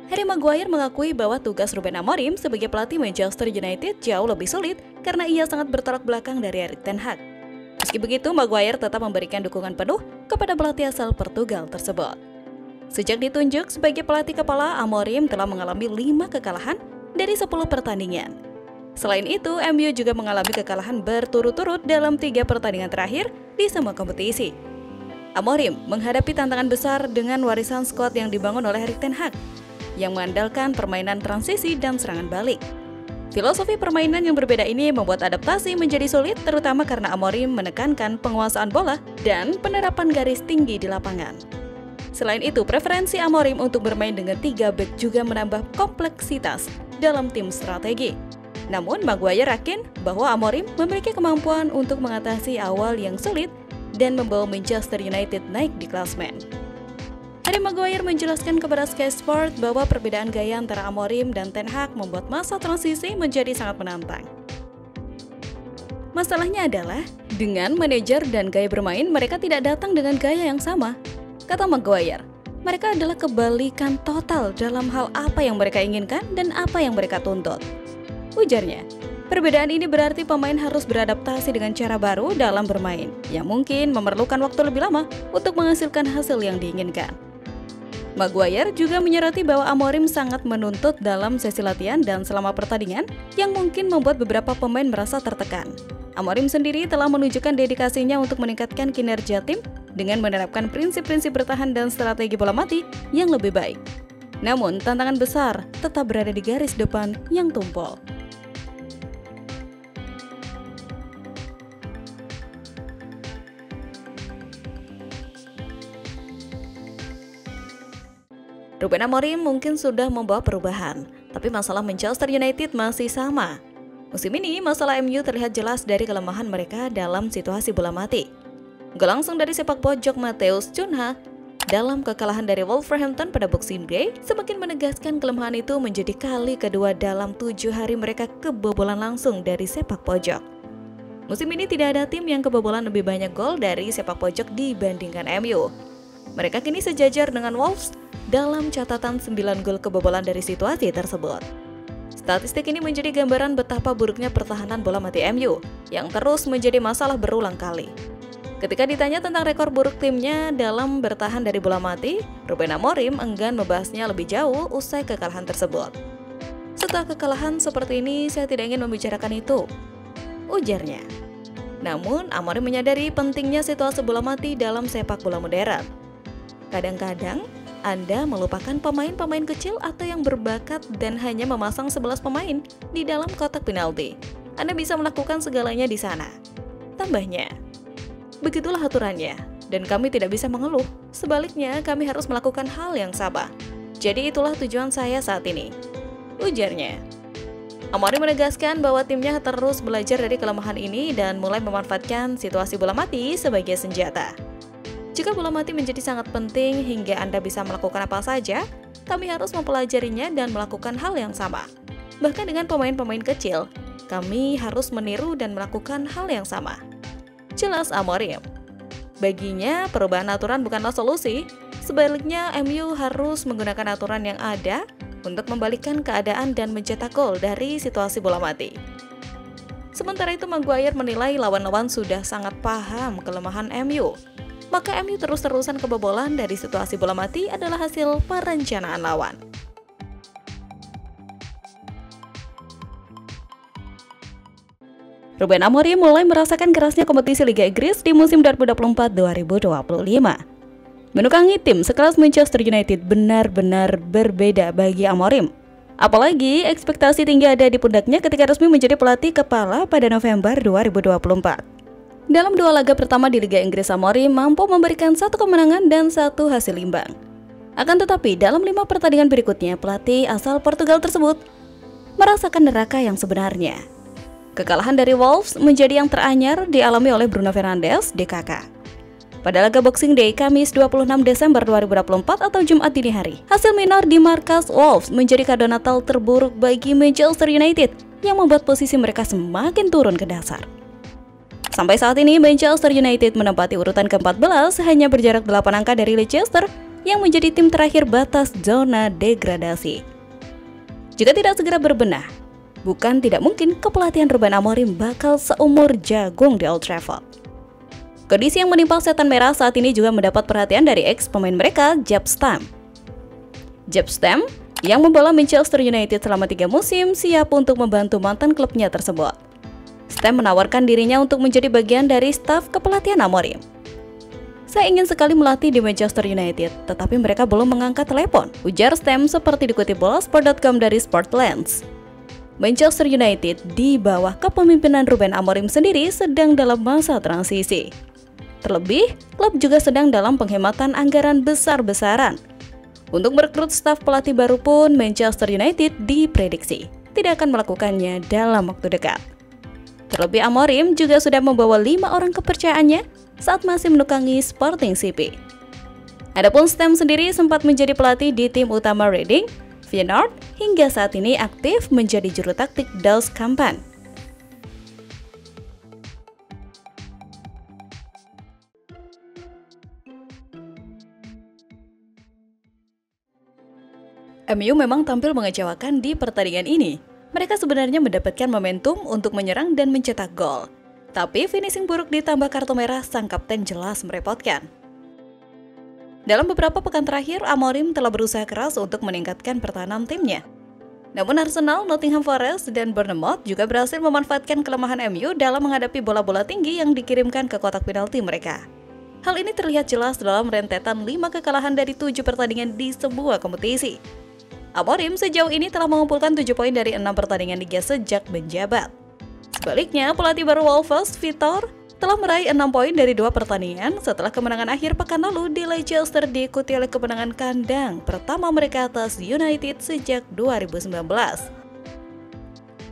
Harry Maguire mengakui bahwa tugas Ruben Amorim sebagai pelatih Manchester United jauh lebih sulit karena ia sangat bertolak belakang dari Erik ten Hag. Meski begitu, Maguire tetap memberikan dukungan penuh kepada pelatih asal Portugal tersebut. Sejak ditunjuk sebagai pelatih kepala, Amorim telah mengalami 5 kekalahan dari 10 pertandingan. Selain itu, MU juga mengalami kekalahan berturut-turut dalam 3 pertandingan terakhir di semua kompetisi. Amorim menghadapi tantangan besar dengan warisan skuad yang dibangun oleh Erik ten Hag, yang mengandalkan permainan transisi dan serangan balik. Filosofi permainan yang berbeda ini membuat adaptasi menjadi sulit, terutama karena Amorim menekankan penguasaan bola dan penerapan garis tinggi di lapangan. Selain itu, preferensi Amorim untuk bermain dengan 3 bek juga menambah kompleksitas dalam tim strategi. Namun, Maguire yakin bahwa Amorim memiliki kemampuan untuk mengatasi awal yang sulit dan membawa Manchester United naik di klasemen. Harry Maguire menjelaskan kepada Sky Sport bahwa perbedaan gaya antara Amorim dan ten Hag membuat masa transisi menjadi sangat menantang. Masalahnya adalah, dengan manajer dan gaya bermain, mereka tidak datang dengan gaya yang sama. Kata Maguire, mereka adalah kebalikan total dalam hal apa yang mereka inginkan dan apa yang mereka tuntut. Ujarnya, perbedaan ini berarti pemain harus beradaptasi dengan cara baru dalam bermain, yang mungkin memerlukan waktu lebih lama untuk menghasilkan hasil yang diinginkan. Maguire juga menyoroti bahwa Amorim sangat menuntut dalam sesi latihan dan selama pertandingan, yang mungkin membuat beberapa pemain merasa tertekan. Amorim sendiri telah menunjukkan dedikasinya untuk meningkatkan kinerja tim dengan menerapkan prinsip-prinsip bertahan dan strategi bola mati yang lebih baik. Namun, tantangan besar tetap berada di garis depan yang tumpul. Ruben Amorim mungkin sudah membawa perubahan, tapi masalah Manchester United masih sama. Musim ini, masalah MU terlihat jelas dari kelemahan mereka dalam situasi bola mati. Gol langsung dari sepak pojok Matheus Cunha dalam kekalahan dari Wolverhampton pada Boxing Day semakin menegaskan kelemahan itu menjadi kali kedua dalam 7 hari mereka kebobolan langsung dari sepak pojok. Musim ini tidak ada tim yang kebobolan lebih banyak gol dari sepak pojok dibandingkan MU. Mereka kini sejajar dengan Wolves dalam catatan 9 gol kebobolan dari situasi tersebut. Statistik ini menjadi gambaran betapa buruknya pertahanan bola mati MU yang terus menjadi masalah berulang kali. Ketika ditanya tentang rekor buruk timnya dalam bertahan dari bola mati, Ruben Amorim enggan membahasnya lebih jauh usai kekalahan tersebut. Setelah kekalahan seperti ini, saya tidak ingin membicarakan itu, ujarnya. Namun, Amorim menyadari pentingnya situasi bola mati dalam sepak bola modern. Kadang-kadang, Anda melupakan pemain-pemain kecil atau yang berbakat dan hanya memasang 11 pemain di dalam kotak penalti. Anda bisa melakukan segalanya di sana. Tambahnya, begitulah aturannya, dan kami tidak bisa mengeluh. Sebaliknya, kami harus melakukan hal yang sama. Jadi itulah tujuan saya saat ini, ujarnya. Amorim menegaskan bahwa timnya terus belajar dari kelemahan ini dan mulai memanfaatkan situasi bola mati sebagai senjata. Jika bola mati menjadi sangat penting hingga Anda bisa melakukan apa saja, kami harus mempelajarinya dan melakukan hal yang sama. Bahkan dengan pemain-pemain kecil, kami harus meniru dan melakukan hal yang sama, jelas Amorim. Baginya, perubahan aturan bukanlah solusi. Sebaliknya, MU harus menggunakan aturan yang ada untuk membalikkan keadaan dan mencetak gol dari situasi bola mati. Sementara itu, Maguire menilai lawan-lawan sudah sangat paham kelemahan MU. Maka MU terus-terusan kebobolan dari situasi bola mati adalah hasil perencanaan lawan. Ruben Amorim mulai merasakan kerasnya kompetisi Liga Inggris di musim 2024-2025. Menukangi tim sekelas Manchester United benar-benar berbeda bagi Amorim. Apalagi ekspektasi tinggi ada di pundaknya ketika resmi menjadi pelatih kepala pada November 2024. Dalam 2 laga pertama di Liga Inggris, Amorim mampu memberikan 1 kemenangan dan 1 hasil imbang. Akan tetapi, dalam 5 pertandingan berikutnya, pelatih asal Portugal tersebut merasakan neraka yang sebenarnya. Kekalahan dari Wolves menjadi yang teranyar dialami oleh Bruno Fernandes, DKK. Pada laga Boxing Day, Kamis 26 Desember 2024 atau Jumat dini hari, hasil minor di markas Wolves menjadi kado Natal terburuk bagi Manchester United yang membuat posisi mereka semakin turun ke dasar. Sampai saat ini, Manchester United menempati urutan ke-14 hanya berjarak 8 angka dari Leicester yang menjadi tim terakhir batas zona degradasi. Jika tidak segera berbenah, bukan tidak mungkin kepelatihan Ruben Amorim bakal seumur jagung di Old Trafford. Kondisi yang menimpa setan merah saat ini juga mendapat perhatian dari ex pemain mereka, Jaap Stam. Jaap Stam yang membawa Manchester United selama 3 musim siap untuk membantu mantan klubnya tersebut. Stam menawarkan dirinya untuk menjadi bagian dari staf kepelatihan Amorim. Saya ingin sekali melatih di Manchester United, tetapi mereka belum mengangkat telepon, ujar Stam seperti dikutip Bolasport.com dari Sportlands. Manchester United di bawah kepemimpinan Ruben Amorim sendiri sedang dalam masa transisi. Terlebih, klub juga sedang dalam penghematan anggaran besar-besaran. Untuk merekrut staf pelatih baru pun, Manchester United diprediksi tidak akan melakukannya dalam waktu dekat. Terlebih Amorim juga sudah membawa 5 orang kepercayaannya saat masih menukangi Sporting CP. Adapun Stam sendiri sempat menjadi pelatih di tim utama Reading, Feyenoord, hingga saat ini aktif menjadi juru taktik Das Kampan. MU memang tampil mengecewakan di pertandingan ini. Mereka sebenarnya mendapatkan momentum untuk menyerang dan mencetak gol. Tapi finishing buruk ditambah kartu merah sang kapten jelas merepotkan. Dalam beberapa pekan terakhir, Amorim telah berusaha keras untuk meningkatkan pertahanan timnya. Namun Arsenal, Nottingham Forest, dan Bournemouth juga berhasil memanfaatkan kelemahan MU dalam menghadapi bola-bola tinggi yang dikirimkan ke kotak penalti mereka. Hal ini terlihat jelas dalam rentetan 5 kekalahan dari 7 pertandingan di sebuah kompetisi. Amorim sejauh ini telah mengumpulkan 7 poin dari 6 pertandingan liga sejak menjabat. Sebaliknya, pelatih baru Wolves, Vitor, telah meraih 6 poin dari 2 pertandingan setelah kemenangan akhir pekan lalu di Leicester diikuti oleh kemenangan kandang pertama mereka atas United sejak 2019.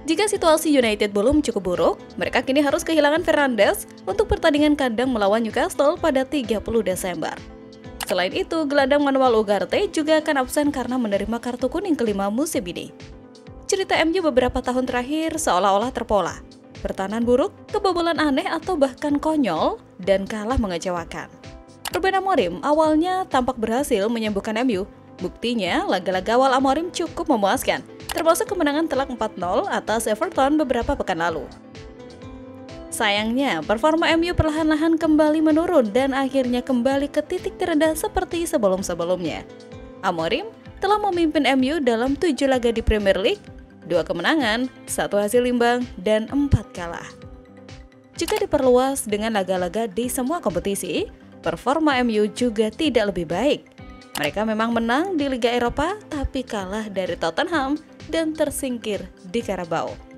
Jika situasi United belum cukup buruk, mereka kini harus kehilangan Fernandes untuk pertandingan kandang melawan Newcastle pada 30 Desember. Selain itu, gelandang Manuel Ugarte juga akan absen karena menerima kartu kuning kelima musim ini. Cerita MU beberapa tahun terakhir seolah-olah terpola. Pertahanan buruk, kebobolan aneh atau bahkan konyol, dan kalah mengecewakan. Ruben Amorim awalnya tampak berhasil menyembuhkan MU. Buktinya, laga-laga awal Amorim cukup memuaskan, termasuk kemenangan telak 4-0 atas Everton beberapa pekan lalu. Sayangnya, performa MU perlahan-lahan kembali menurun dan akhirnya kembali ke titik terendah seperti sebelum-sebelumnya. Amorim telah memimpin MU dalam 7 laga di Premier League, 2 kemenangan, 1 hasil imbang, dan 4 kalah. Jika diperluas dengan laga-laga di semua kompetisi, performa MU juga tidak lebih baik. Mereka memang menang di Liga Eropa, tapi kalah dari Tottenham dan tersingkir di Carabao.